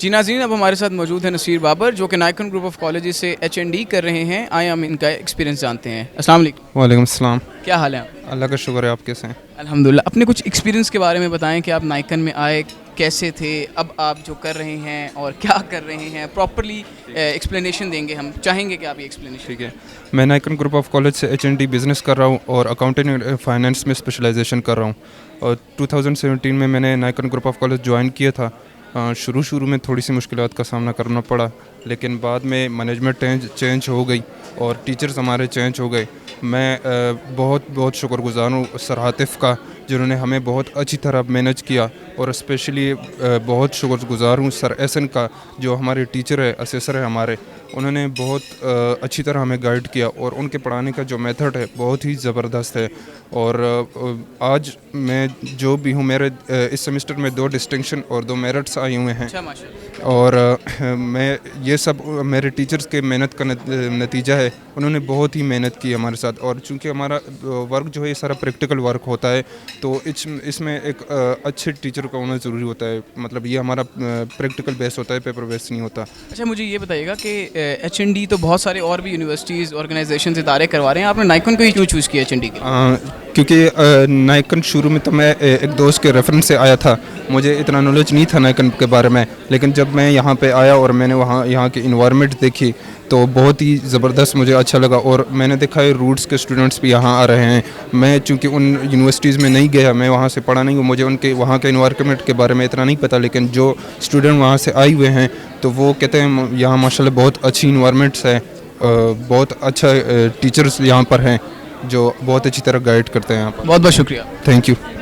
جی ناظرین، اب ہمارے ساتھ موجود ہیں نصیر بابر جو کہ نائکن گروپ آف کالجز سے HND کر رہے ہیں. آئے ہم ان کا ایکسپیرینس جانتے ہیں. السلام علیکم. وعلیکم السلام. کیا حال ہے آپ؟ اللہ کا شکر ہے. آپ کیسے ہیں؟ الحمدللہ. اپنے کچھ ایکسپیرینس کے بارے میں بتائیں کہ آپ نائکن میں آئے کیسے تھے، اب آپ جو کر رہے ہیں اور کیا کر رہے ہیں. پراپرلی ایکسپلینیشن دیں گے، ہم چاہیں گے کہ آپ یہ ایکسپلینیشن. ٹھیک ہے. میں نائکن گروپ آف کالج سے HND بزنس کر رہا ہوں اور اکاؤنٹنگ اینڈ فائنینس میں اسپیشلائزیشن کر رہا ہوں. اور 2017 میں نے نائکن گروپ آف کالج جوائن کیا تھا. شروع میں تھوڑی سی مشکلات کا سامنا کرنا پڑا، لیکن بعد میں مینجمنٹ چینج ہو گئی اور ٹیچرز ہمارے چینج ہو گئے. میں بہت شکر گزار ہوں سر عاطف کا، جنہوں نے ہمیں بہت اچھی طرح مینج کیا. اور اسپیشلی بہت شکر گزار ہوں سر احسن کا، جو ہمارے ٹیچر ہے، اسیسر ہے ہمارے. انہوں نے بہت اچھی طرح ہمیں گائیڈ کیا اور ان کے پڑھانے کا جو میتھڈ ہے بہت ہی زبردست ہے. اور آج میں جو بھی ہوں، میرے اس سیمسٹر میں 2 ڈسٹنکشن اور 2 میرٹس آئے ہوئے ہیں. اور میں یہ سب میرے ٹیچرز کے محنت کا نتیجہ ہے. انہوں نے بہت ہی محنت کی ہمارے ساتھ. اور چونکہ ہمارا ورک جو ہے یہ سارا پریکٹیکل ورک ہوتا ہے، تو اس میں ایک اچھے ٹیچر کا ہونا ضروری ہوتا ہے. مطلب یہ ہمارا پریکٹیکل بیس ہوتا ہے، پیپر بیس نہیں ہوتا. اچھا، مجھے یہ بتائیے گا کہ HND تو بہت سارے اور بھی یونیورسٹیز، آرگنائزیشنز، ادارے کروا رہے ہیں، آپ نے نائکن کو ہی کیوں چوز کیا HND کے؟ کیونکہ نائکن شروع میں تو میں ایک دوست کے ریفرنس سے آیا تھا. مجھے اتنا نالج نہیں تھا نائکن کے بارے میں، لیکن جب میں یہاں پہ آیا اور میں نے یہاں کی انوائرمنٹ دیکھی تو بہت ہی زبردست مجھے اچھا لگا. اور میں نے دیکھا ہے روٹس کے اسٹوڈنٹس بھی یہاں آ رہے ہیں. میں چونکہ ان یونیورسٹیز میں نہیں گیا، میں وہاں سے پڑھا نہیں ہوں، مجھے ان کے وہاں کے انوائرمنٹ کے بارے میں اتنا نہیں پتہ. لیکن جو اسٹوڈنٹ وہاں سے آئے ہوئے ہیں تو وہ کہتے ہیں یہاں ماشاءاللہ بہت اچھی انوائرمنٹس ہے، بہت اچھا ٹیچرز یہاں پر ہیں جو بہت اچھی طرح گائیڈ کرتے ہیں. یہاں پر بہت بہت شکریہ. Thank you.